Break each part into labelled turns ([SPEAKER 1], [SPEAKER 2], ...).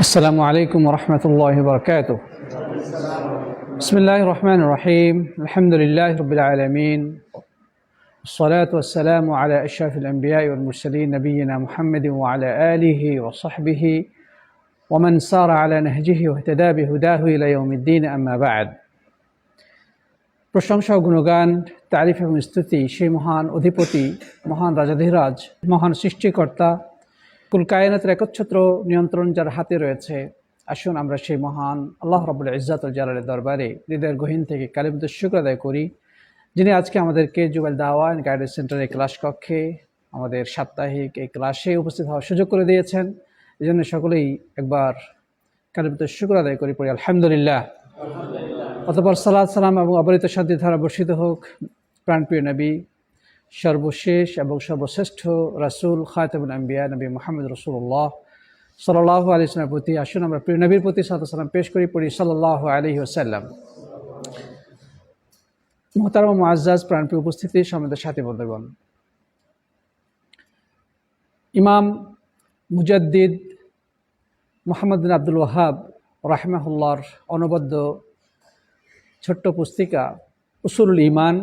[SPEAKER 1] السلام عليكم ورحمة الله وبركاته. بسم الله الرحمن الرحيم. الحمد لله رب العالمين، الصلاة والسلام على أشرف الأنبياء والمرسلين نبينا محمد وعلى آله وصحبه ومن سار على نهجه واهتدى بهداه إلى يوم الدين. أما بعد. প্রশংসা ও গুণগান, তারিফ এবং স্তুতি সেই মহান অধিপতি, মহান রাজাধিরাজ, মহান সৃষ্টিকর্তা, কুল কায়নাতের একচ্ছত্র নিয়ন্ত্রণ যার হাতে রয়েছে। আসুন আমরা সেই মহান আল্লাহ রাব্বুল ইজ্জাত ওয়াল জালালের দরবারে হৃদয়ের গহীন থেকে কালিমাতুশ শুকর আদায় করি, যিনি আজকে আমাদেরকে জুবাইল দাওয়া এন্ড গাইডেন্স সেন্টারের ক্লাস কক্ষে আমাদের সাপ্তাহিক এই ক্লাসে উপস্থিত হওয়ার সুযোগ করে দিয়েছেন। এই জন্য সকলেই একবার কালিমাতুশ শুকর আদায় করি, পড়ি আলহামদুলিল্লাহ। অতঃপর সালাত সালাম এবং অবরিত শান্তি ধারা বর্ষিত হোক প্রাণপ্রিয় নবী, সর্বশেষ এবং সর্বশ্রেষ্ঠ রাসূল খাতামুল আম্বিয়া নবী মুহাম্মদ রাসূলুল্লাহ সাল্লাল্লাহু আলাইহি ওয়াসাল্লামের প্রতি। আসুন আমরা প্রিয় নবীর প্রতি সালাত সালাম পেশ করি, পড়ি সাল্লাল্লাহু আলাইহি ওয়াসাল্লাম। মুহতারাম ও মুআজ্জাজ প্রাণপ্রিয় উপস্থিতি, সম্মানিত সাথী বন্ধুগণ, ইমাম মুজাদ্দিদ মুহাম্মদ বিন আব্দুল ওয়াহাব রাহিমাহুল্লাহর অনবদ্য ছোট্ট পুস্তিকা উসুলুল ঈমান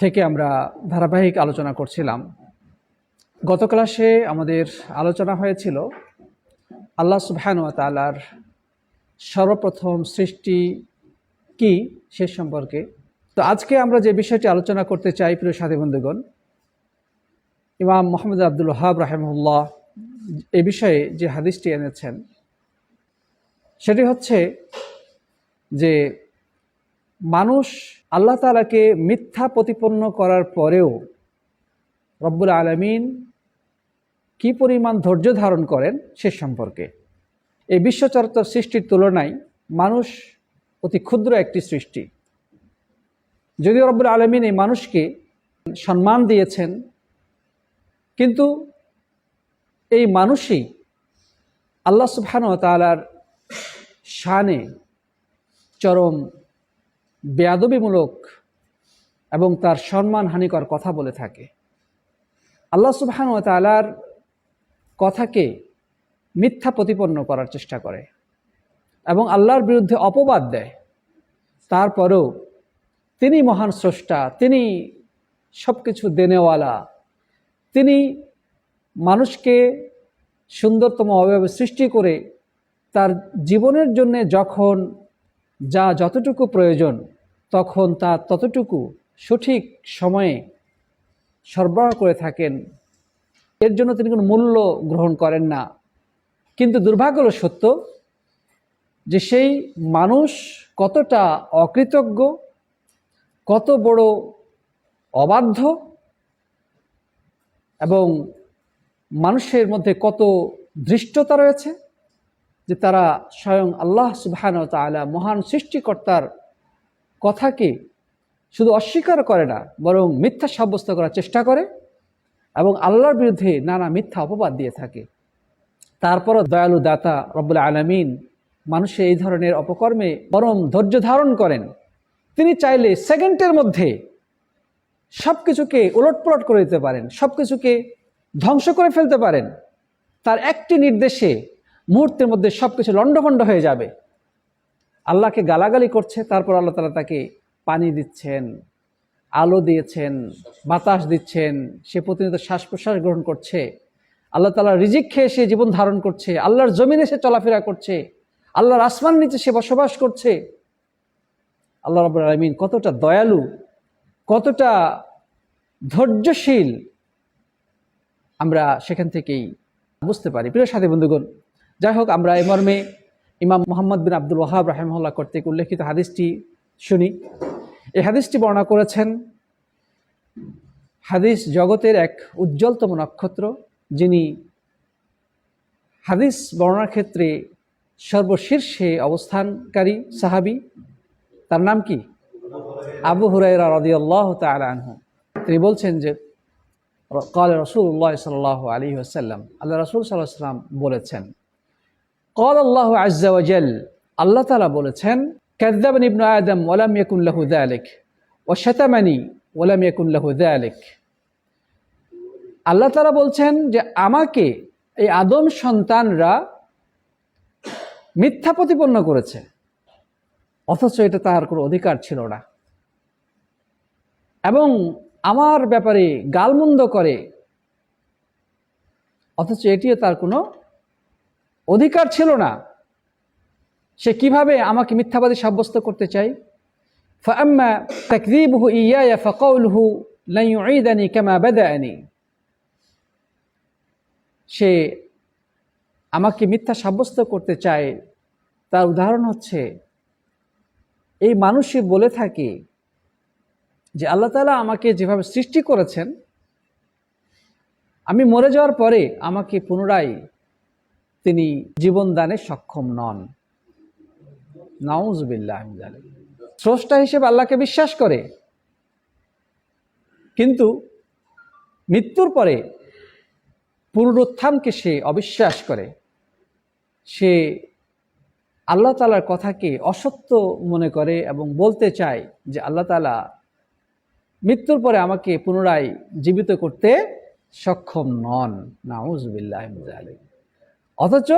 [SPEAKER 1] থেকে আমরা ধারাবাহিক আলোচনা করছিলাম। গত ক্লাসে আমাদের আলোচনা হয়েছিল আল্লাহ সুবহানাহু ওয়া তাআলার সর্বপ্রথম সৃষ্টি কি সে সম্পর্কে। তো আজকে আমরা যে বিষয়টি আলোচনা করতে চাই প্রিয় সাথী বন্ধুগণ, ইমাম মুহাম্মদ আব্দুল ওয়াহাব রাহিমাহুল্লাহ এ বিষয়ে যে হাদিসটি এনেছেন সেটি হচ্ছে যে মানুষ আল্লাহ তাআলাকে মিথ্যা প্রতিপন্ন করার পরেও রব্বুল আলামিন কি পরিমাণ ধৈর্য ধারণ করেন সে সম্পর্কে। এই বিশ্বচরাচর সৃষ্টির তুলনায় মানুষ অতি ক্ষুদ্র একটি সৃষ্টি। যদিও রব্বুল আলামিন এই মানুষকে সম্মান দিয়েছেন, কিন্তু এই মানুষই আল্লাহ সুবহানাহু ওয়া তাআলার শানে চরম বেয়াদবিমূলক এবং তার সম্মানহানিকর কথা বলে থাকে। আল্লাহ সুবহানাহু ওয়া তাআলার কথাকে মিথ্যা প্রতিপন্ন করার চেষ্টা করে এবং আল্লাহর বিরুদ্ধে অপবাদ দেয়। তারপরেও তিনি মহান স্রষ্টা, তিনি সব কিছু দেনেওয়ালা, তিনি মানুষকে সুন্দরতম অবয়বে সৃষ্টি করে তার জীবনের জন্যে যখন যা যতটুকু প্রয়োজন তখন তা ততটুকু সঠিক সময়ে সরবরাহ করে থাকেন। এর জন্য তিনি কোনো মূল্য গ্রহণ করেন না। কিন্তু দুর্ভাগ্য হলো সত্য যে সেই মানুষ কতটা অকৃতজ্ঞ, কত বড় অবাধ্য এবং মানুষের মধ্যে কত ধৃষ্টতা রয়েছে যে তারা স্বয়ং আল্লাহ সুবহানাহু ওয়া তাআলা মহান সৃষ্টিকর্তার কথাকে শুধু অস্বীকার করে না, বরং মিথ্যা সাব্যস্ত করার চেষ্টা করে এবং আল্লাহর বিরুদ্ধে নানা মিথ্যা অপবাদ দিয়ে থাকে। তারপরও দয়ালু দাতা রব্বুল আলামিন মানুষের এই ধরনের অপকর্মে পরম ধৈর্য ধারণ করেন। তিনি চাইলে সেকেন্ডের মধ্যে সব কিছুকে উলটপালট করে দিতে পারেন, সব কিছুকে ধ্বংস করে ফেলতে পারেন। তার একটি নির্দেশে মুহূর্তের মধ্যে সব কিছু লণ্ডভণ্ড হয়ে যাবে। আল্লাহকে গালাগালি করছে, তারপর আল্লাহ তাআলা তাকে পানি দিচ্ছেন, আলো দিয়েছেন, বাতাস দিচ্ছেন, সে প্রতিনিয়ত শ্বাস প্রশ্বাস গ্রহণ করছে, আল্লাহ তাআলা রিজিক খেয়ে সে জীবন ধারণ করছে, আল্লাহর জমিনে সে চলাফেরা করছে, আল্লাহর আসমান নিচে সে বসবাস করছে। আল্লাহ রাব্বুল আলামিন কতটা দয়ালু, কতটা ধৈর্যশীল আমরা সেখান থেকেই বুঝতে পারি প্রিয় সাথী বন্ধুগণ। যাই হোক, আমরা এই মর্মে ইমাম মুহাম্মদ বিন আব্দুল ওয়াহাব রাহিমাহুল্লাহ কর্তৃক উল্লেখিত হাদিসটি শুনি। এই হাদিসটি বর্ণনা করেছেন হাদিস জগতের এক উজ্জ্বলতম নক্ষত্র, যিনি হাদিস বর্ণনার ক্ষেত্রে সর্বশীর্ষে অবস্থানকারী সাহাবী। তার নাম কি? আবু হুরায়রা রাদিয়াল্লাহু তাআলা আনহু। তিনি বলছেন যে قال রাসূলুল্লাহ সাল্লাল্লাহু আলাইহি ওয়াসাল্লাম, আল্লাহ রাসূল সাল্লাল্লাহু আলাইহি ওয়াসাল্লাম বলেছেন, قال الله عز وجل, আল্লাহ তাআলা বলেছেন, كذبني ابن آدم ولم يكن له ذلك وشتمني ولم يكن له ذلك। আল্লাহ তাআলা বলছেন যে আমাকে এই আদম সন্তানরা মিথ্যা প্রতিপন্ন করেছে, অথচ এটা তার কোনো অধিকার ছিল না, এবং আমার ব্যাপারে গালমন্দ করে, অথচ এটিও তার কোনো অধিকার ছিল না। সে কিভাবে আমাকে মিথ্যাবাদী সাব্যস্ত করতে চায়? فأما تكذيبه إياي فقوله لن يعيدني كما بدأني, সে আমাকে মিথ্যা সাব্যস্ত করতে চায়, তার উদাহরণ হচ্ছে এই মানুষই বলে থাকে যে আল্লাহ তাআলা আমাকে যেভাবে সৃষ্টি করেছেন, আমি মরে যাওয়ার পরে আমাকে পুনরায় তিনি জীবন দানে সক্ষম নন। নাউযুবিল্লাহ মিন যালিক। স্রষ্টা হিসেবে আল্লাহকে বিশ্বাস করে, কিন্তু মৃত্যুর পরে পুনরুত্থানকে সে অবিশ্বাস করে। সে আল্লাহ তাআলার কথাকে অসত্য মনে করে এবং বলতে চায় যে আল্লাহ তাআলা মৃত্যুর পরে আমাকে পুনরায় জীবিত করতে সক্ষম নন। নাউযুবিল্লাহ মিন যালিক। অথচ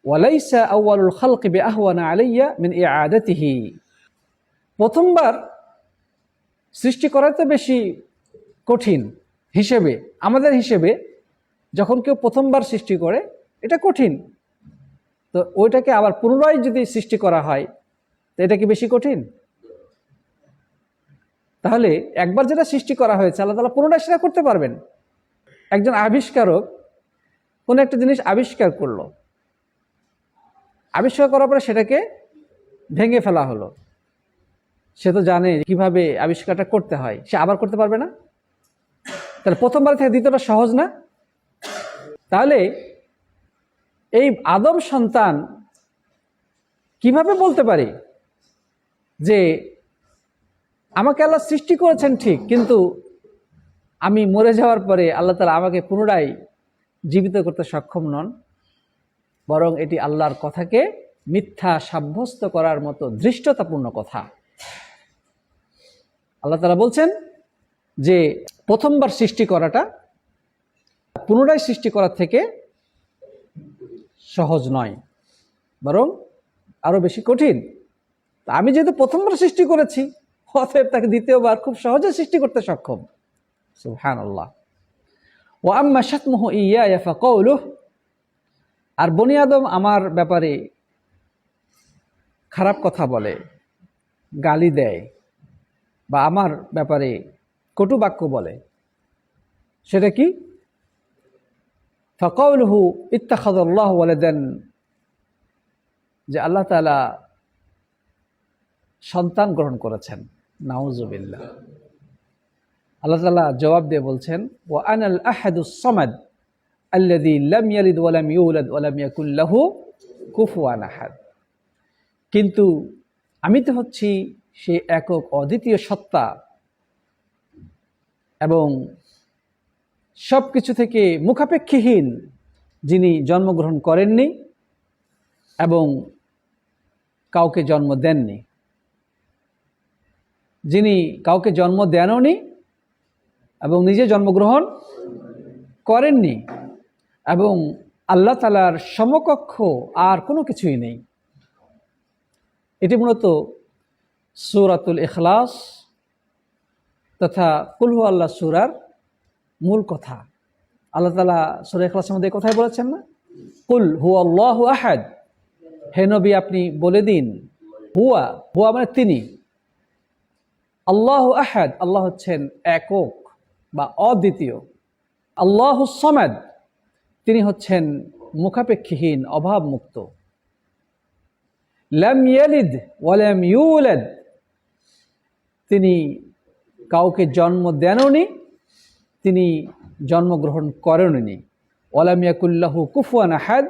[SPEAKER 1] ওয়ালাইসা আউয়ালুল খালকি বিআহওয়ানা আলাইয়া মিন ইআদাতিহি, প্রথমবার সৃষ্টি করা তো বেশি কঠিন হিসেবে, আমাদের হিসেবে যখন কেউ প্রথমবার সৃষ্টি করে এটা কঠিন, তো ওইটাকে আবার পুনরায় যদি সৃষ্টি করা হয় তো এটা কি বেশি কঠিন? তাহলে একবার যেটা সৃষ্টি করা হয়েছে আল্লাহ তাআলা পুনরায় সেটা করতে পারবেন। একজন আবিষ্কারক কোনো একটা জিনিস আবিষ্কার করলো, আবিষ্কার করার পরে সেটাকে ভেঙে ফেলা হলো, সে তো জানে কিভাবে আবিষ্কারটা করতে হয়, সে আবার করতে পারবে না? তাহলে প্রথমবার থেকে দ্বিতীয়টা সহজ না? তাহলে এই আদম সন্তান কিভাবে বলতে পারে যে আমাকে আল্লাহ সৃষ্টি করেছেন ঠিক, কিন্তু আমি মরে যাওয়ার পরে আল্লাহ তাআলা আমাকে পুনরায় জীবিত করতে সক্ষম নন? বরং এটি আল্লাহর কথাকে মিথ্যা সাব্যস্ত করার মতো ধৃষ্টতাপূর্ণ কথা। আল্লাহ তাআলা বলছেন যে প্রথমবার সৃষ্টি করাটা পুনরায় সৃষ্টি করার থেকে সহজ নয়, বরং আরো বেশি কঠিন। আমি যেহেতু প্রথমবার সৃষ্টি করেছি, অতএব তাকে দ্বিতীয়বার খুব সহজে সৃষ্টি করতে সক্ষম। সুবহানাল্লাহ। ওয়া আম্মা শাতমুহু ইয়্যায়া ফাকাউলুহু, আর বনি আদম আমার ব্যাপারে খারাপ কথা বলে, গালি দেয়, বা আমার ব্যাপারে কটু বাক্য বলে, সেটা কি? ফাকাউলুহু ইত্তাখাযাল্লাহু ওয়ালাদান, যে আল্লাহ তাআলা সন্তান গ্রহণ করেছেন। নাউযুবিল্লাহ। আল্লাহ তাআলা জবাব দিয়ে বলছেন ওয়া আনাল আহাদুস সামাদ আল্লাযী লাম ইয়ালিদ ওয়া লাম ইউলাদ ওয়া লাম ইয়াকুল লাহু কুফুয়ান আহাদ, কিন্তু আমি তো হচ্ছি সে একক অদ্বিতীয় সত্তা এবং সব কিছু থেকে মুখাপেক্ষীহীন, যিনি জন্মগ্রহণ করেননি এবং কাউকে জন্ম দেননি, যিনি কাউকে জন্ম দেননি এবং নিজে জন্মগ্রহণ করেননি, এবং আল্লাহ তাআলার সমকক্ষ আর কোনো কিছুই নেই। এটি মূলত সূরাতুল ইখলাস তথা কুল হু আল্লাহ সূরার মূল কথা। আল্লাহ তাআলা সূরা ইখলাসের মধ্যে কথাই বলেছেন না, কুল হু আল্লাহু আহাদ, হে নবী আপনি বলে দিন, হুয়া, হুয়া মানে তিনি, আল্লাহু আহাদ, আল্লাহ হচ্ছেন একক বা অদ্বিতীয়, আল্লাহু সামাদ, তিনি হচ্ছেন মুখাপেক্ষীহীন, অভাব মুক্ত, লাম ইয়ালিদ ওয়া লাম ইউলাদ, তিনি কাউকে জন্ম দেননি, তিনি জন্মগ্রহণ করেননি, ওয়া লাম ইয়াকুল লাহু কুফুয়ান আহাদ,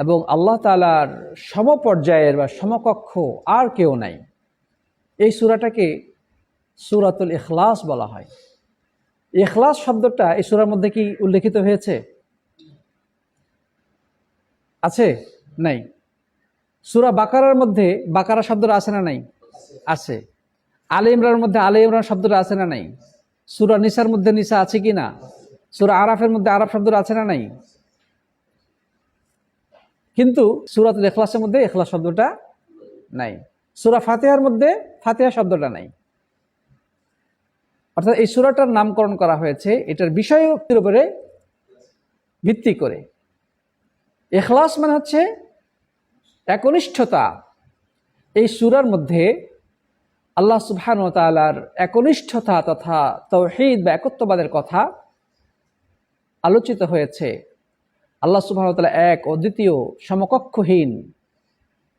[SPEAKER 1] এবং আল্লাহ তাআলার সমপর্যায়ের বা সমকক্ষ আর কেউ নাই। এই সূরাটাকে সূরাতুল ইখলাস বলা হয়। ইখলাস শব্দটা এই সূরার মধ্যে কি উল্লেখিত হয়েছে? আছে? নাই। সূরা বাকারার মধ্যে বাকারা শব্দটা আছে না নাই? আছে। আলে ইমরানের মধ্যে আলে ইমরান শব্দটা আছে না নাই? সূরা নিসার মধ্যে নিসা আছে কি না? সূরা আরাফের মধ্যে আরাফ শব্দটা আছে না নাই? কিন্তু সূরাতুল ইখলাসের মধ্যে ইখলাস শব্দটা নাই, সূরা ফাতিহার মধ্যে ফাতিহা শব্দটা নাই। অর্থাৎ এই সূরাটার নামকরণ করা হয়েছে এটার বিষয়ের উপরে ভিত্তি করে। ইখলাস মানে হচ্ছে একনিষ্ঠতা। এই সূরার মধ্যে আল্লাহ সুবহানাহু ওয়া তাআলার একনিষ্ঠতা তথা তাওহীদ বা একত্ববাদের কথা আলোচিত হয়েছে। আল্লাহ সুবহানাহু ওয়া তাআলা এক, অদ্বিতীয়, সমকক্ষহীন।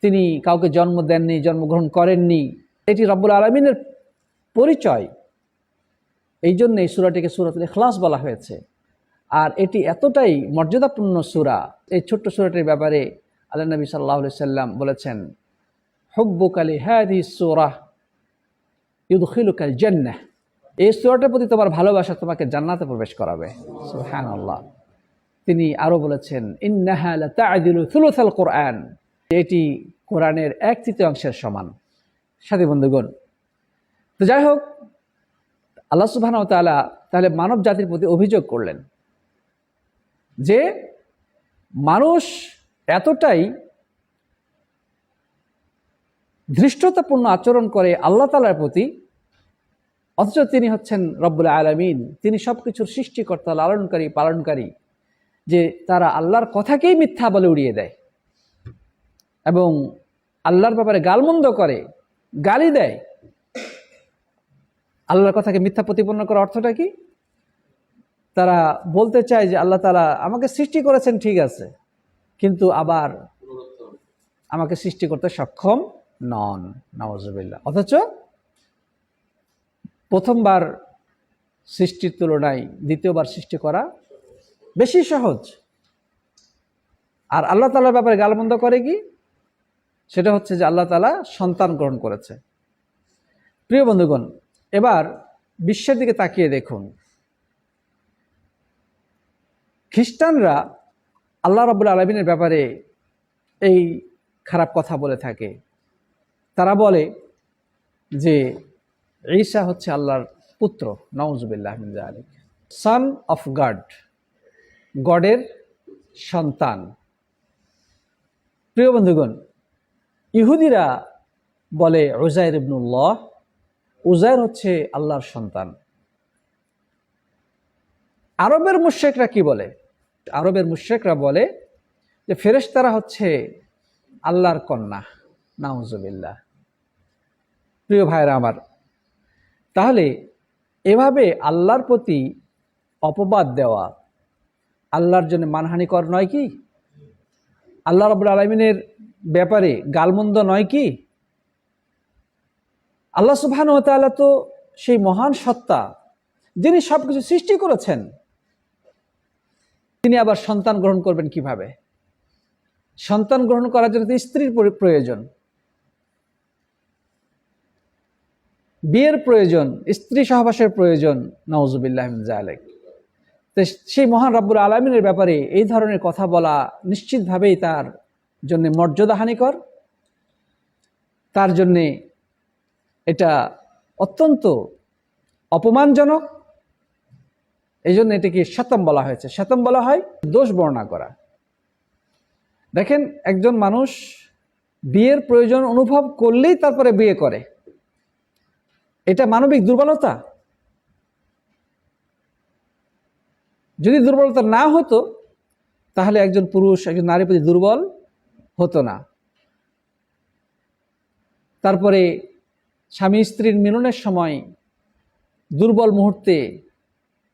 [SPEAKER 1] তিনি কাউকে জন্ম দেননি, জন্মগ্রহণ করেননি। এটি রব্বুল আলামিনের পরিচয়। এই জন্য এই সূরাটিকে সূরাতুল ইখলাস বলা হয়েছে। আর এটি এতটাই মর্যাদাপূর্ণ সূরা, এই ছোট্ট সূরাটির ব্যাপারে আল্লাহ নবী সাল্লাল্লাহু আলাইহি সাল্লাম বলেছেন, হুব্বুকা লিহাদিহিস সূরা ইউদখিলুকাল জান্নাহ। এই সূরাটার প্রতি তোমার ভালোবাসা তোমাকে জান্নাতে প্রবেশ করাবে। সুবহানাল্লাহ। তিনি আরো বলেছেন, ইন্নাহা লাতা'দিলু থুলুসাল কুরআন। এটি কোরআনের 1/3 সমান। সাথী বন্ধুগণ, তো যাই হোক, আল্লাহ সুবহানাহু ওয়া তাআলা তাহলে মানব জাতির প্রতি অভিযোগ করলেন যে মানুষ এতটাই ধৃষ্টতাপূর্ণ আচরণ করে আল্লাহ তাআলার প্রতি, অথচ তিনি হচ্ছেন রব্বুল আলামিন, তিনি সবকিছুর সৃষ্টিকর্তা, লালনকারী, পালনকারী, যে তারা আল্লাহর কথাকেই মিথ্যা বলে উড়িয়ে দেয় এবং আল্লাহর ব্যাপারে গালমন্দ করে, গালি দেয়। আল্লাহর কথাকে মিথ্যা প্রতিপন্ন করার অর্থটা কি? তারা বলতে চায় যে আল্লাহ তাআলা আমাকে সৃষ্টি করেছেন ঠিক আছে, কিন্তু আবার আমাকে সৃষ্টি করতে সক্ষম নন, নাউজুবিল্লাহ। অথচ প্রথমবার সৃষ্টির তুলনায় দ্বিতীয়বার সৃষ্টি করা বেশি সহজ। আর আল্লাহ তাআলার ব্যাপারে গালমন্দ করে কি? সেটা হচ্ছে যে আল্লাহ তাআলা সন্তান গ্রহণ করেছে। প্রিয় বন্ধুগণ, এবার বিশ্বের দিকে তাকিয়ে দেখুন। খ্রিস্টানরা আল্লাহ রাব্বুল আলামিনের ব্যাপারে এই খারাপ কথা বলে থাকে। তারা বলে যে ঈসা হচ্ছে আল্লাহর পুত্র, নাউজুবিল্লাহ মিন যালিক, সন অফ গড, গডের সন্তান। প্রিয় বন্ধুগণ, ইহুদিরা বলে উযাইর ইবনুল্লাহ, উযাইর হচ্ছে আল্লাহর সন্তান। আরবের মুশরিকরা কি বলে? আরবের মুশরিকরা বলে যে ফেরেশতারা হচ্ছে আল্লাহর কন্যা, নাউজুবিল্লাহ। প্রিয় ভাইরা আমার, তাহলে এভাবে আল্লাহর প্রতি অপবাদ দেওয়া আল্লাহর জন্য মানহানিকর নয় কি? আল্লাহ রাব্বুল আলামিনের ব্যাপারে গালমন্দ নয় কি? আল্লাহ সুবহানাহু ওয়া তাআলা তো সেই মহান সত্তা, যিনি সবকিছু সৃষ্টি করেছেন। তিনি আবার সন্তান গ্রহণ করবেন কিভাবে? সন্তান গ্রহণ করার জন্য স্ত্রীর প্রয়োজন, বিয়ের প্রয়োজন, স্ত্রী সহবাসের প্রয়োজন, নাউজুবিল্লাহ মিন যালিক। তো সেই মহান রব্বুল আলামিনের ব্যাপারে এই ধরনের কথা বলা নিশ্চিতভাবেই তার জন্য মর্যাদাহানিকর, তার জন্যে এটা অত্যন্ত অপমানজনক। এই জন্য এটাকে শাতম বলা হয়েছে। শাতম বলা হয় দোষ বর্ণনা করা। দেখেন, একজন মানুষ বিয়ের প্রয়োজন অনুভব করলেই তারপরে বিয়ে করে, এটা মানবিক দুর্বলতা? যদি দুর্বলতা না হতো তাহলে একজন পুরুষ একজন নারীর প্রতি দুর্বল হতো না। তারপরে স্বামী স্ত্রীর মিলনের সময় দুর্বল মুহূর্তে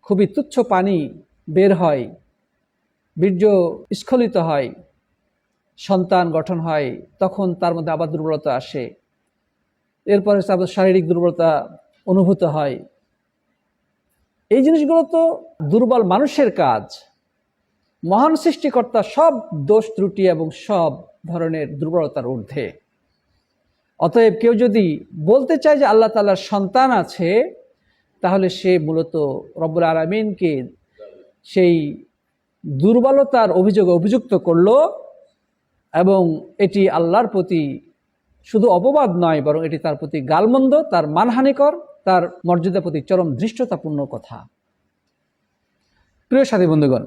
[SPEAKER 1] খুবই তুচ্ছ পানি বের হয়, বীর্য স্খলিত হয়, সন্তান গঠন হয়, তখন তার মধ্যে আবার দুর্বলতা আসে। এরপরে তারপর শারীরিক দুর্বলতা অনুভূত হয়। এই জিনিসগুলো তো দুর্বল মানুষের কাজ। মহান সৃষ্টিকর্তা সব দোষ ত্রুটি এবং সব ধরনের দুর্বলতার ঊর্ধ্বে। অতএব কেউ যদি বলতে চায় যে আল্লাহ তাআলার সন্তান আছে, তাহলে সে মূলত রব্বুল আলামিনকে সেই দুর্বলতার অভিযোগে অভিযুক্ত করলো, এবং এটি আল্লাহর প্রতি শুধু অপবাদ নয়, বরং এটি তার প্রতি গালমন্দ, তার মানহানিকর, তার মর্যাদার প্রতি চরম ধৃষ্টতাপূর্ণ কথা। প্রিয় সাথী বন্ধুগণ,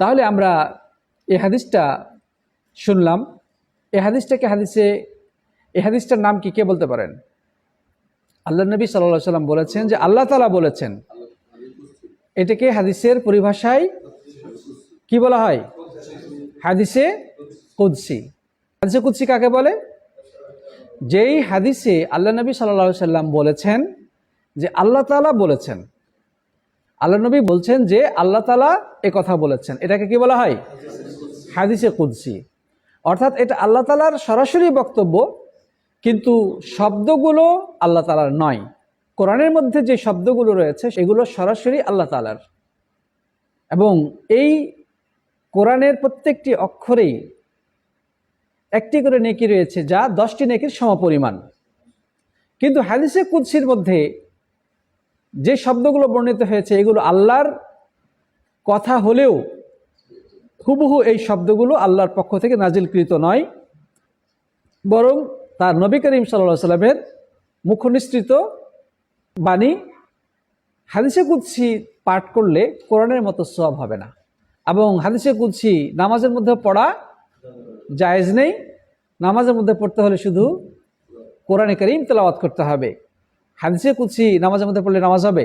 [SPEAKER 1] তাহলে আমরা এই হাদিসটা শুনলাম, এই হাদিসটার নাম কি, কে বলতে পারেন? আল্লাহ নবী সাল্লাল্লাহু আলাইহি ওয়াসাল্লাম বলেছেন যে আল্লাহ তাআলা বলেছেন। এটাকে হাদিসের পরিভাষায় কি বলা হয়? হাদিসে কুদসি। হাদিসে কুদসি কাকে বলে? যেই হাদিসে আল্লাহ নবী সাল্লাল্লাহু আলাইহি ওয়াসাল্লাম বলেছেন যে আল্লাহ তাআলা বলেছেন, আল্লাহ নবী বলছেন যে আল্লাহ তাআলা এ কথা বলেছেন, এটাকে কি বলা হয়? হাদিসে কুদসি। অর্থাৎ এটা আল্লাহ তাআলার সরাসরি বক্তব্য, কিন্তু শব্দগুলো আল্লাহ তাআলার নয়। কোরআনের মধ্যে যে শব্দগুলো রয়েছে সেগুলো সরাসরি আল্লাহ তাআলার, এবং এই কোরআনের প্রত্যেকটি অক্ষরেই একটি করে নেকি রয়েছে যা 10টি নেকির সমপরিমাণ। কিন্তু হাদিসে কুদসির মধ্যে যে শব্দগুলো বর্ণিত হয়েছে এগুলো আল্লাহর কথা হলেও হুবহু এই শব্দগুলো আল্লাহর পক্ষ থেকে নাজিলকৃত নয়, বরং তার নবী করিম সাল্লাল্লাহু আলাইহি ওয়াসাল্লামের মুখনিসৃত বাণী। হাদিসে কুদসি পাঠ করলে কোরআনের মতো সওয়াব হবে না, এবং হাদিসে কুদসি নামাজের মধ্যে পড়া জায়েজ নেই। নামাজের মধ্যে পড়তে হলে শুধু কোরআনে কারীম তেলাওয়াত করতে হবে। হাদিসে কুদসি নামাজের মধ্যে পড়লে নামাজ হবে?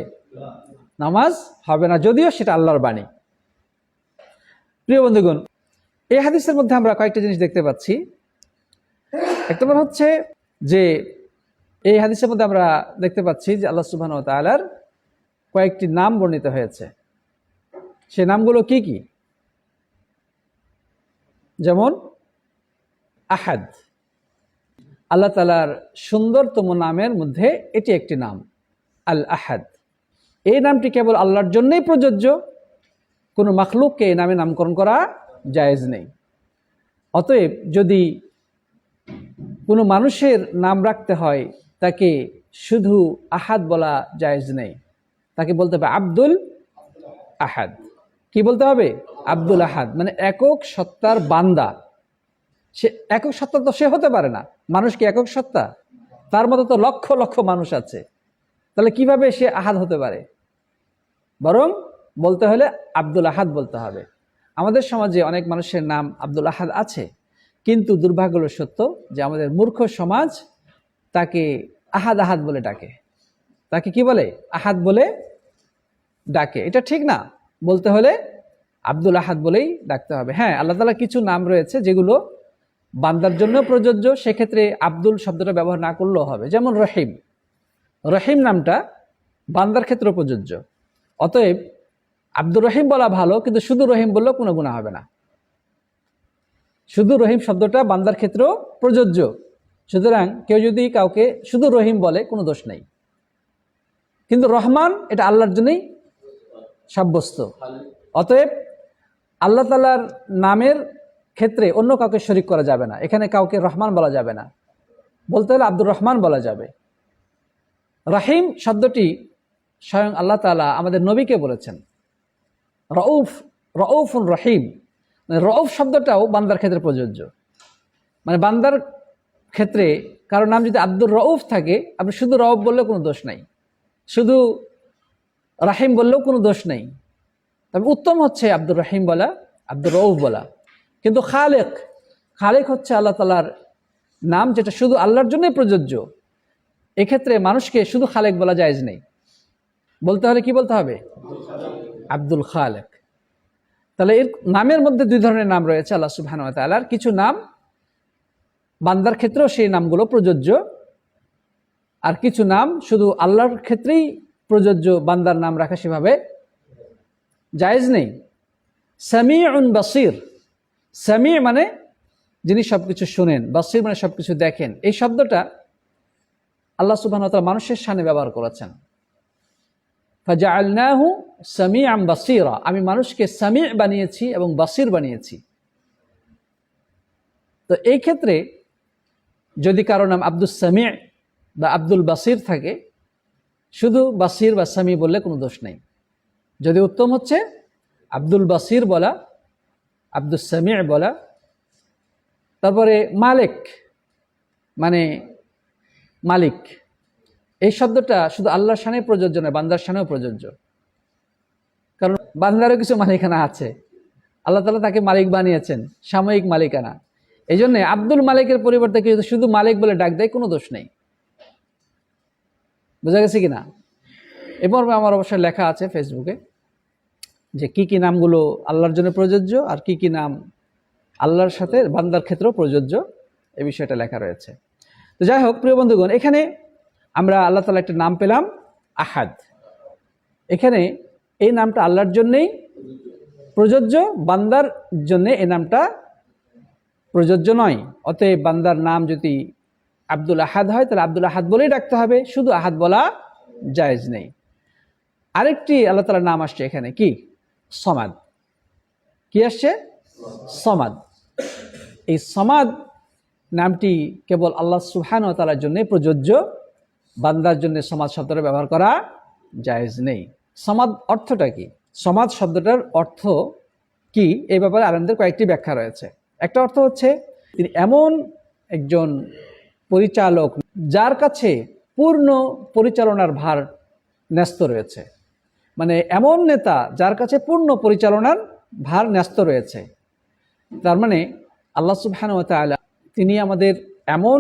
[SPEAKER 1] নামাজ হবে না, যদিও সেটা আল্লাহর বাণী। প্রিয় বন্ধুগণ, এই হাদিসের মধ্যে আমরা কয়েকটা জিনিস দেখতে পাচ্ছি। এক নম্বর হচ্ছে যে এই হাদিসের মধ্যে আমরা দেখতে পাচ্ছি যে আল্লাহ সুবহানাহু ওয়া তাআলার কয়েকটি নাম বর্ণিত হয়েছে। সে নামগুলো কি কি? যেমন আহাদ, আল্লাহ তাআলার সুন্দরতম নামের মধ্যে এটি একটি নাম, আল আহাদ। এই নামটি কেবল আল্লাহর জন্যই প্রযোজ্য, কোনো মাখলুককে এই নামে নামকরণ করা জায়েজ নেই। অতএব যদি কোনো মানুষের নাম রাখতে হয় তাকে শুধু আহাদ বলা জায়েজ নেই, তাকে বলতে হবে আব্দুল আহাদ। কি বলতে হবে? আব্দুল আহাদ, মানে একক সত্তার বান্দা। সে একক সত্তা তো সে হতে পারে না। মানুষ কি একক সত্তা? তার মতো তো লক্ষ লক্ষ মানুষ আছে, তাহলে কিভাবে সে আহাদ হতে পারে? বরং বলতে হলে আব্দুল আহাদ বলতে হবে। আমাদের সমাজে অনেক মানুষের নাম আব্দুল আহাদ আছে, কিন্তু দুর্ভাগ্য সত্য যে আমাদের মূর্খ সমাজ তাকে আহাদ আহাদ বলে ডাকে। তাকে কি বলে? আহাদ বলে ডাকে। এটা ঠিক না, বলতে হলে আব্দুল আহাদ বলেই ডাকতে হবে। হ্যাঁ, আল্লাহ তাআলা কিছু নাম রয়েছে যেগুলো বান্দার জন্য প্রযোজ্য, সেক্ষেত্রে আব্দুল শব্দটা ব্যবহার না করলেও হবে। যেমন রহিম, রহিম নামটা বান্দার ক্ষেত্রে প্রযোজ্য। অতএব আব্দুর রহিম বলা ভালো, কিন্তু শুধু রহিম বললেও কোনো গুনাহ হবে না। শুধু রহিম শব্দটা বান্দার ক্ষেত্রেও প্রযোজ্য, সুতরাং কেউ যদি কাউকে শুধু রহিম বলে কোনো দোষ নেই। কিন্তু রহমান এটা আল্লাহর জন্যই সাব্যস্ত। অতএব আল্লাহ তাআলার নামের ক্ষেত্রে অন্য কাউকে শরীক করা যাবে না। এখানে কাউকে রহমান বলা যাবে না, বলতে হলে আব্দুর রহমান বলা যাবে। রাহিম শব্দটি স্বয়ং আল্লাহ তাআলা আমাদের নবীকে বলেছেন। রউফ, রউফুন রহিম, মানে রউফ শব্দটাও বান্দার ক্ষেত্রে প্রযোজ্য। মানে বান্দার ক্ষেত্রে কারো নাম যদি আব্দুর রউফ থাকে, আপনি শুধু রউফ বললেও কোনো দোষ নাই, শুধু রাহিম বললেও কোনো দোষ নেই। তবে উত্তম হচ্ছে আব্দুর রহিম বলা, আব্দুর রউফ বলা। কিন্তু খালেক, খালেক হচ্ছে আল্লাহ তাআলার নাম, যেটা শুধু আল্লাহর জন্যই প্রযোজ্য। এক্ষেত্রে মানুষকে শুধু খালেক বলা জায়েজ নেই, বলতে হলে কি বলতে হবে? আব্দুল খালেক। তাহলে এর নামের মধ্যে দুই ধরনের নাম রয়েছে আল্লাহ সুবহানাহু ওয়া তাআলার। কিছু নাম বান্দার ক্ষেত্রেও সেই নামগুলো প্রযোজ্য, আর কিছু নাম শুধু আল্লাহর ক্ষেত্রেই প্রযোজ্য, বান্দার নাম রাখা সেভাবে জায়েজ নেই। সামিউন বাসির, সামি মানে যিনি সবকিছু শুনেন, বাসির মানে সবকিছু দেখেন। এই শব্দটা আল্লাহ সুবহানাহু ওয়া তাআলা মানুষের শানে ব্যবহার করেছেন। ফাজআলনাহু সামিআন বাসীরা, আমি মানুষকে সামি বানিয়েছি এবং বাসির বানিয়েছি। তো এই ক্ষেত্রে যদি কারো নাম আব্দুস সামি বা আব্দুল বাসির থাকে, শুধু বাসির বা সামি বললে কোনো দোষ নেই। যদি উত্তম হচ্ছে আব্দুল বাসির বলা, আব্দুস সামি বলা। তারপরে মালিক মানে মালিক, এই শব্দটা শুধু আল্লাহর শানে প্রযোজ্য নয়, বান্দার শানেও প্রযোজ্য। কারণ বান্দারও কিছু মালিকানা আছে, আল্লাহ তাআলা তাকে মালিক বানিয়েছেন, সাময়িক মালিকানা। এই জন্য আব্দুল মালিকের পরিবর্তে কেউ যদি শুধু মালিক বলে ডাক দেয় কোনো দোষ নেই। বোঝা গেছে কিনা? এ মর্মে আমার অবশ্যই লেখা আছে ফেসবুকে যে কি কি নামগুলো আল্লাহর জন্য প্রযোজ্য আর কি কি নাম আল্লাহর সাথে বান্দার ক্ষেত্রেও প্রযোজ্য, এই বিষয়টা লেখা রয়েছে। তো যাই হোক প্রিয় বন্ধুগণ, এখানে আমরা আল্লাহ তাআলা একটা নাম পেলাম আহাদ। এখানে এই নামটা আল্লাহর জন্যেই প্রযোজ্য, বান্দার জন্য এই নামটা প্রযোজ্য নয়। অতএব বান্দার নাম যদি আব্দুল আহাদ হয় তাহলে আব্দুল আহাদ বলেই ডাকতে হবে, শুধু আহাদ বলা জায়েজ নেই। আরেকটি আল্লাহ তাআলার নাম আসছে এখানে, কি? সমাদ। কি আসছে? সমাদ। এই সমাদ নামটি কেবল আল্লাহ সুবহানাহু ওয়া তাআলার জন্য প্রযোজ্য, বান্দার জন্য সমাদ শব্দটা ব্যবহার করা জায়েজ নেই। সমাদ অর্থটা কি? সমাদ শব্দটার অর্থ কি এই ব্যাপারে আলেমদের কয়েকটি ব্যাখ্যা রয়েছে। একটা অর্থ হচ্ছে তিনি এমন একজন পরিচালক যার কাছে পূর্ণ পরিচালনার ভার ন্যস্ত রয়েছে, মানে এমন নেতা যার কাছে পূর্ণ পরিচালনার ভার ন্যস্ত রয়েছে। তার মানে আল্লাহ সুবহানাহু ওয়া তাআলা তিনি আমাদের এমন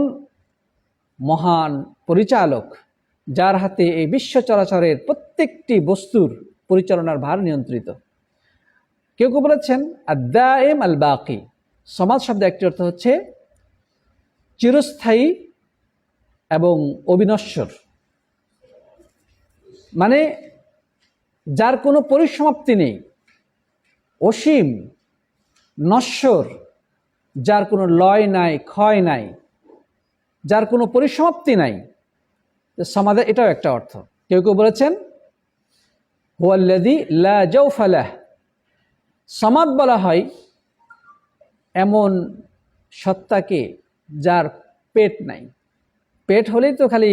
[SPEAKER 1] মহান পরিচালক যার হাতে এই বিশ্ব চরাচরের প্রত্যেকটি বস্তুর পরিচালনার ভার নিয়ন্ত্রিত। কেউ কেউ বলেছেন আদ-দাইম আল বাকি। সমাজ শব্দের একটি অর্থ হচ্ছে চিরস্থায়ী এবং অবিনশ্বর, মানে যার কোনো পরিসমাপ্তি নেই, অসীম, নশ্বর, যার কোনো লয় নাই, ক্ষয় নাই, যার কোনো পরিসমাপ্তি নাই। সমাজের এটাও একটা অর্থ। কেউ কেউ বলেছেন হুয়াল্লাযী লা জাওফা লাহ। সমাদ বলা হয় এমন সত্তাকে যার পেট নাই। পেট হলেই তো খালি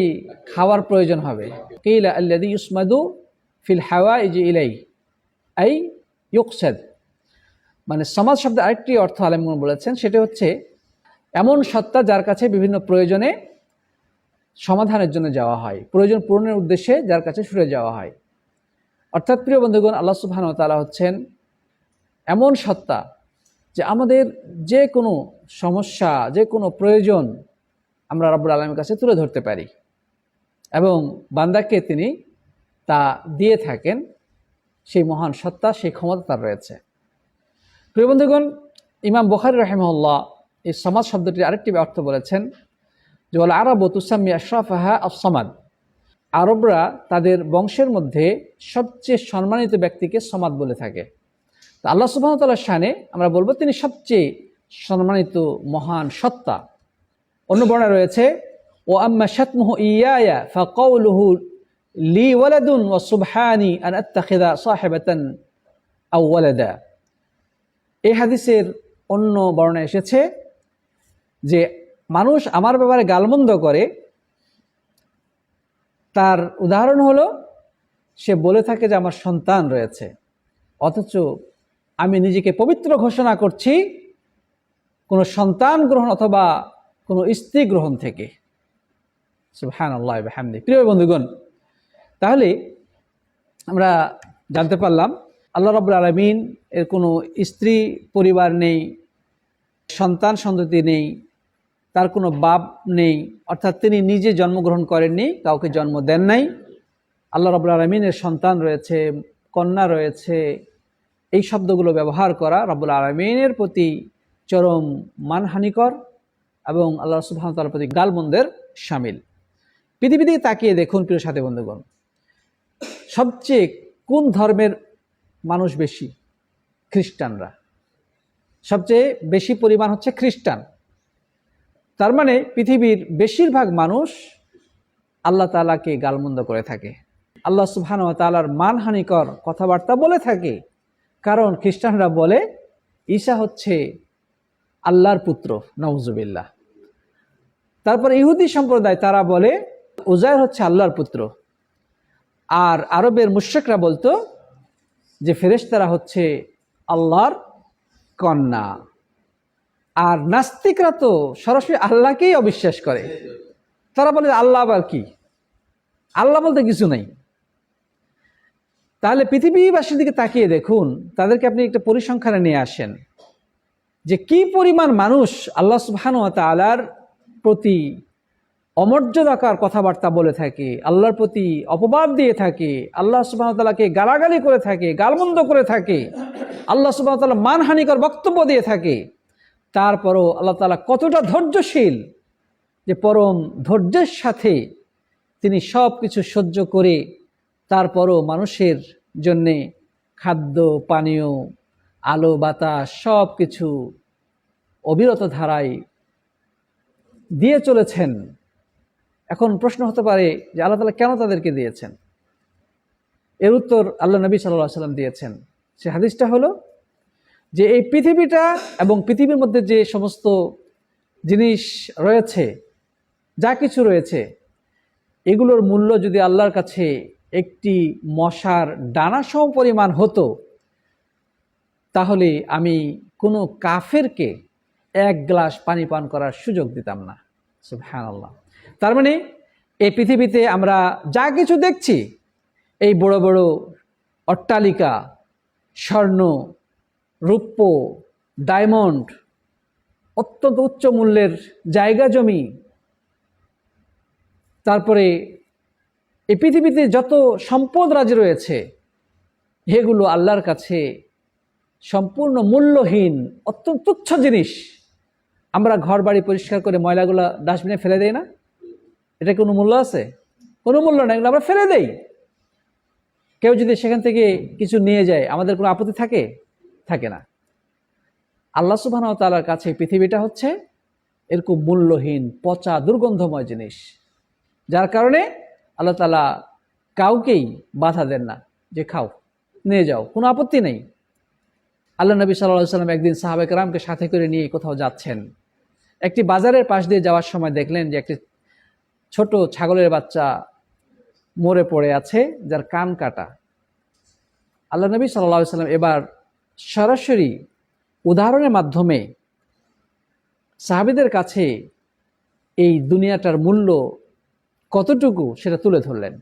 [SPEAKER 1] খাওয়ার প্রয়োজন হবে। কিলা আল্লাযী ইউসমাদু ফিল হাওয়াইজ ইলাইহি আই ইউকসাদ। মানে সমাজ শব্দের আরেকটি অর্থ আলেমগণ বলেছেন, সেটা হচ্ছে এমন সত্তা যার কাছে বিভিন্ন প্রয়োজনে সমাধানের জন্য যাওয়া হয়, প্রয়োজন পূরণের উদ্দেশ্যে যার কাছে ছুটে যাওয়া হয়। অর্থাৎ প্রিয় বন্ধুগণ, আল্লাহ সুবহানাহু ওয়া তাআলা হচ্ছেন এমন সত্তা যে আমাদের যে কোনো সমস্যা, যে কোনো প্রয়োজন আমরা রব্বুল আলামিনের কাছে তুলে ধরতে পারি এবং বান্দাকে তিনি তা দিয়ে থাকেন। সেই মহান সত্তা, সেই ক্ষমতা তার রয়েছে। প্রিয় বন্ধুগণ, ইমাম বুখারী রাহিমাহুল্লাহ এই সমাদ শব্দটির আরেকটি অর্থ বলেছেন যে ওয়াল আরাবু তুসাম্মি আশরাফাহা আস-সামাদ। আরবরা তাদের বংশের মধ্যে সবচেয়ে সম্মানিত ব্যক্তিকে সমাদ বলে থাকে। তো আল্লাহ সুবহানাহু ওয়া তাআলার শানে আমরা বলবো তিনি সবচেয়ে সম্মানিত মহান সত্তা। অন্য বর্ণনা রয়েছে ও আম্মা শাতমুহু ইয়ায়া ফাকাউলুহু লি ওয়ালাদুন ওয়া সুবহানি আন আত্তাখিযা সাহিবাতান আও ওয়ালাদা। এই হাদিসের অন্য বর্ণনা এসেছে যে মানুষ আমার ব্যাপারে গালমন্দ করে, তার উদাহরণ হলো সে বলে থাকে যে আমার সন্তান রয়েছে, অথচ আমি নিজেকে পবিত্র ঘোষণা করছি কোনো সন্তান গ্রহণ অথবা কোনো স্ত্রী গ্রহণ থেকে। সুবহানাল্লাহ ওয়া বিহামদিহি। প্রিয় বন্ধুগণ, তাহলে আমরা জানতে পারলাম আল্লাহ রাব্বুল আলামিন এর কোনো স্ত্রী পরিবার নেই, সন্তান সন্ততি নেই, তার কোনো বাপ নেই, অর্থাৎ তিনি নিজে জন্মগ্রহণ করেননি, কাউকে জন্ম দেন নাই। আল্লাহ রাব্বুল আলামিনের সন্তান রয়েছে, কন্যা রয়েছে। এই শব্দগুলো ব্যবহার করা রাব্বুল আলামিনের প্রতি চরম মানহানিকর এবং আল্লাহ সুবহানাহু ওয়া তাআলার প্রতি গালমন্দের শামিল। পৃথিবী দিকে তাকিয়ে দেখুন প্রিয় সাথী বন্ধুগণ, সবচেয়ে কোন ধর্মের মানুষ বেশি? খ্রিস্টানরা। সবচেয়ে বেশি পরিমাণ হচ্ছে খ্রিস্টান। তার মানে পৃথিবীর বেশিরভাগ মানুষ আল্লাহ তাআলাকে গালমন্দ করে থাকে, আল্লাহ সুবহানাহু ওয়া তাআলার মানহানিকর কথাবার্তা বলে থাকে। কারণ খ্রিস্টানরা বলে ঈসা হচ্ছে আল্লাহর পুত্র, নাউজুবিল্লাহ। তারপর ইহুদি সম্প্রদায় তারা বলে উজাইর হচ্ছে আল্লাহর পুত্র। আর আরবের মুশরিকরা বলতো যে ফেরেশতারা হচ্ছে আল্লাহর কন্যা। আর নাস্তিকরা তো সরাসরি আল্লাহকেই অবিশ্বাস করে। তারা বলে আল্লাহ আবার কি? আল্লাহ বলতে কিছু নাই। তাহলে পৃথিবীবাসীর দিকে তাকিয়ে দেখুন, তাদেরকে আপনি একটা পরিসংখ্যানে নিয়ে আসেন যে কি পরিমাণ মানুষ আল্লাহ সুবহানাহু ওয়া তাআলার প্রতি অমর্যাদাকর কথাবার্তা বলে থাকে, আল্লাহর প্রতি অপবাদ দিয়ে থাকে, আল্লাহ সুবহানাহু ওয়া তাআলাকে গালাগালি করে থাকে, গালমন্দ করে থাকে, আল্লাহ সুবহানাহু ওয়া তাআলা মানহানিকর বক্তব্য দিয়ে থাকে। তারপরও আল্লাহ তাআলা কতটা ধৈর্যশীল, যে পরম ধৈর্যের সাথে তিনি সব কিছু সহ্য করে তারপরও মানুষের জন্যে খাদ্য পানীয় আলো বাতাস সব কিছু অবিরত ধারায় দিয়ে চলেছেন। এখন প্রশ্ন হতে পারে যে আল্লাহ তাআলা কেন তাদেরকে দিয়েছেন? এর উত্তর আল্লাহ নবী সাল্লাল্লাহু আলাইহি ওয়াসাল্লাম দিয়েছেন। সে হাদিসটা হলো যে এই পৃথিবীটা এবং পৃথিবীর মধ্যে যে সমস্ত জিনিস রয়েছে, যা কিছু রয়েছে, এগুলোর মূল্য যদি আল্লাহর কাছে একটি মশার ডানা সম পরিমাণ হতো, তাহলে আমি কোনো কাফেরকে এক গ্লাস পানি পান করার সুযোগ দিতাম না। সুবহানাল্লাহ। তার মানে এই পৃথিবীতে আমরা যা কিছু দেখছি, এই বড় বড় অট্টালিকা, স্বর্ণ, রূপ্য, ডায়মন্ড, অত্যন্ত উচ্চ মূল্যের জায়গা জমি, তারপরে এই পৃথিবীতে যত সম্পদ রাজি রয়েছে, এগুলো আল্লাহর কাছে সম্পূর্ণ মূল্যহীন, অত্যন্ত তুচ্ছ জিনিস। আমরা ঘর বাড়ি পরিষ্কার করে ময়লাগুলো ডাস্টবিনে ফেলে দেই না? এটা কোনো মূল্য আছে? কোনো মূল্য নাই, এগুলো আমরা ফেলে দেই। কেউ যদি সেখান থেকে কিছু নিয়ে যায়, আমাদের কোনো আপত্তি থাকে? থাকে না। আল্লাহ সুবহানাহু ওয়া তাআলার কাছে পৃথিবীটা হচ্ছে এরকম মূল্যহীন, পচা, দুর্গন্ধময় জিনিস, যার কারণে আল্লাহ তাআলা কাউকেই বাধা দেন না যে খাও, নিয়ে যাও, কোনো আপত্তি নেই। আল্লাহ নবী সাল্লাল্লাহু আলাইহি ওয়াসাল্লাম একদিন সাহাবায়ে কেরামকে সাথে করে নিয়ে কোথাও যাচ্ছেন। একটি বাজারের পাশ দিয়ে যাওয়ার সময় দেখলেন যে একটি ছোট ছাগলের বাচ্চা মরে পড়ে আছে, যার কান কাটা। আল্লাহ নবী সাল্লাল্লাহু আলাইহি ওয়াসাল্লাম এবার সরাসরি উদাহরণের মাধ্যমে সাহাবীদের কাছে এই দুনিয়াটার মূল্য কতটুকু সেটা তুলে ধরলেন।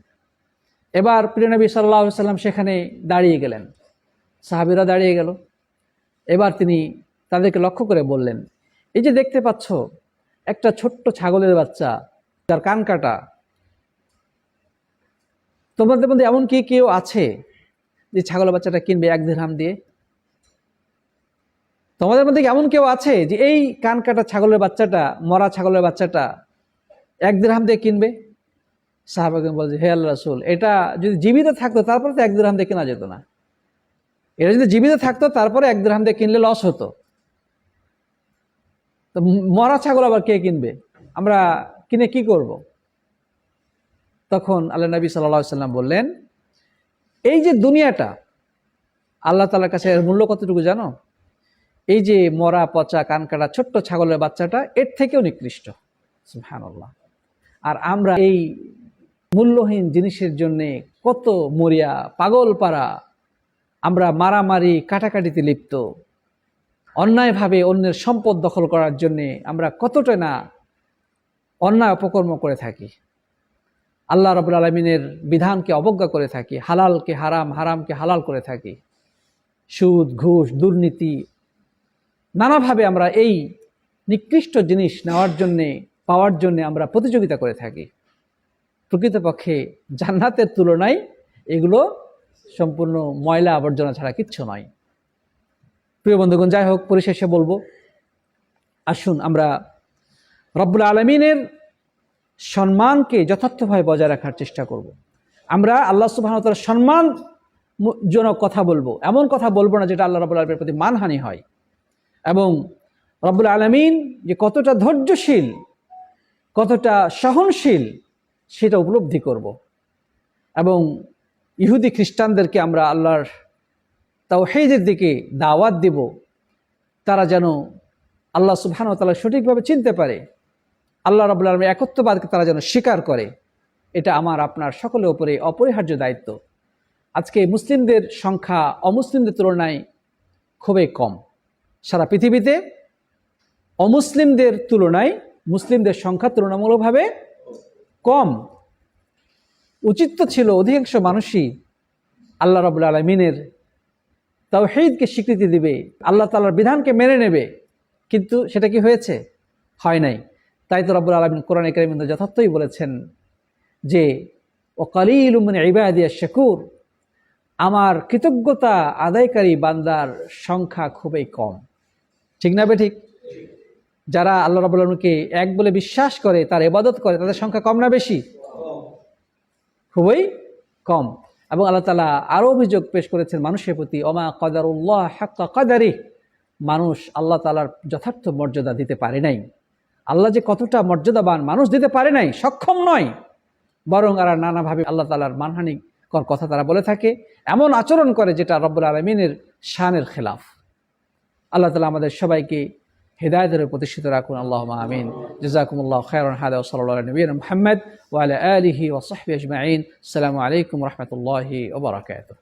[SPEAKER 1] এবার প্রিয় নবী সাল্লাল্লাহু আলাইহি ওয়াসাল্লাম সেখানে দাঁড়িয়ে গেলেন, সাহাবীরা দাঁড়িয়ে গেল। এবার তিনি তাদেরকে লক্ষ্য করে বললেন, এই যে দেখতে পাচ্ছ একটা ছোট্ট ছাগলের বাচ্চা যার কান কাটা, তোমাদের মধ্যে এমন কি কেউ আছে যে ছাগলের বাচ্চাটা কিনবে 1 দিরহাম দিয়ে? তোমাদের মধ্যে এমন কেউ আছে যে এই কান কাটা ছাগলের বাচ্চাটা, মরা ছাগলের বাচ্চাটা 1 দিরহাম দিয়ে কিনবে? সাহাবাগণ বলছে, হে আল্লাহর রাসূল, এটা যদি জীবিত থাকতো তারপরে তো 1 দিরহাম দিয়ে কেনা যেত না। এটা যদি জীবিত থাকতো তারপরে 1 দিরহাম দিয়ে কিনলে লস হতো। তো মরা ছাগল আবার কে কিনবে? আমরা কিনে কি করব? তখন আল্লাহ নবী সাল্লাল্লাহু আলাইহি ওয়াসাল্লাম বললেন, এই যে দুনিয়াটা, আল্লাহ তাআলার কাছে এর মূল্য কতটুকু জানো? এই যে মরা পচা কানকাটা ছোট্ট ছাগলের বাচ্চাটা এর থেকেও নিকৃষ্ট। সুবহানাল্লাহ। আর আমরা এই মূল্যহীন জিনিসের জন্য কত মরিয়া, পাগল পারা, আমরা মারামারি কাটাকাটিতে লিপ্ত, অন্যায়ভাবে অন্যের সম্পদ দখল করার জন্যে আমরা কতটা না অন্যায় অপকর্ম করে থাকি, আল্লাহ রাব্বুল আলামিনের বিধানকে অবজ্ঞা করে থাকি, হালালকে হারাম, হারামকে হালাল করে থাকি, সুদ, ঘুষ, দুর্নীতি, নানাভাবে আমরা এই নিকৃষ্ট জিনিস নেওয়ার জন্যে, পাওয়ার জন্যে আমরা প্রতিযোগিতা করে থাকি। প্রকৃতপক্ষে জান্নাতের তুলনায় এগুলো সম্পূর্ণ ময়লা আবর্জনা ছাড়া কিচ্ছু নয়। প্রিয় বন্ধুগণ, যাই হোক, পরিশেষে বলবো, আসুন আমরা রব্বুল আলামিনের সম্মানকে যথার্থভাবে বজায় রাখার চেষ্টা করব। আমরা আল্লাহ সুবহানাহু ওয়া তাআলার সম্মানজনক কথা বলবো, এমন কথা বলবো না যেটা আল্লাহ রাব্বুল আলামিনের প্রতি মানহানি হয়। এবং রব্বুল আলামিন যে কতটা ধৈর্যশীল, কতটা সহনশীল, সেটা উপলব্ধি করব। এবং ইহুদি খ্রিস্টানদেরকে আমরা আল্লাহর তাওহীদের দিকে দাওয়াত দেব, তারা যেন আল্লাহ সুবহানাহু ওয়া তাআলা সঠিকভাবে চিনতে পারে, আল্লাহ রাব্বুল আলামিনের একত্ববাদকে তারা যেন স্বীকার করে। এটা আমার আপনার সকলের উপরে অপরিহার্য দায়িত্ব। আজকে মুসলিমদের সংখ্যা অমুসলিমদের তুলনায় খুবই কম। সারা পৃথিবীতে অমুসলিমদের তুলনায় মুসলিমদের সংখ্যা তুলনামূলকভাবে কম। উচিত তো ছিল অধিকাংশ মানুষই আল্লাহ রাব্বুল আলামিনের তাওহীদকে স্বীকৃতি দিবে, আল্লাহ তাআলার বিধানকে মেনে নেবে, কিন্তু সেটা কি হয়েছে? হয় নাই। তাই তো রব্বুল আলামিন কোরআনে কারিমে কিন্তু যথার্থই বলেছেন যে ওয়াকালিলুম মিন ইবাদিয়াশ শাকুর, আমার কৃতজ্ঞতা আদায়কারী বান্দার সংখ্যা খুবই কম। ঠিক না বেঠিক? যারা আল্লাহ রাব্বুল আলামিনকে এক বলে বিশ্বাস করে, তার ইবাদত করে, তাদের সংখ্যা কম না বেশি? খুবই কম। এবং আল্লাহ তাআলা আরো অভিযোগ পেশ করেছেন মানুষের প্রতি, ওমা কদারুল্লাহ হাক্কা কদারি, মানুষ আল্লাহ তাআলার যথার্থ মর্যাদা দিতে পারে নাই। আল্লাহ যে কতটা মর্যাদাবান মানুষ দিতে পারে নাই, সক্ষম নয়, বরং আর নানাভাবে আল্লাহ তাআলার মানহানি কথা তারা বলে থাকে, এমন আচরণ করে যেটা রব্বুল আলামিনের শানের খেলাফ। আল্লাহ তাআলা আমাদের সবাইকে হিদায়াতের প্রতিষ্ঠিত রাখুন, আল্লাহুম্মা আমিন। জাযাকুমুল্লাহু খায়রান। হাদা ওয়া সাল্লাল্লাহু আলা নবিয়িনা মুহাম্মদ ওয়া আলা আলিহি ওয়া সাহবিহি আজমাইন। আসসালামু আলাইকুম ওয়া রাহমাতুল্লাহি ওয়া বারাকাতুহু।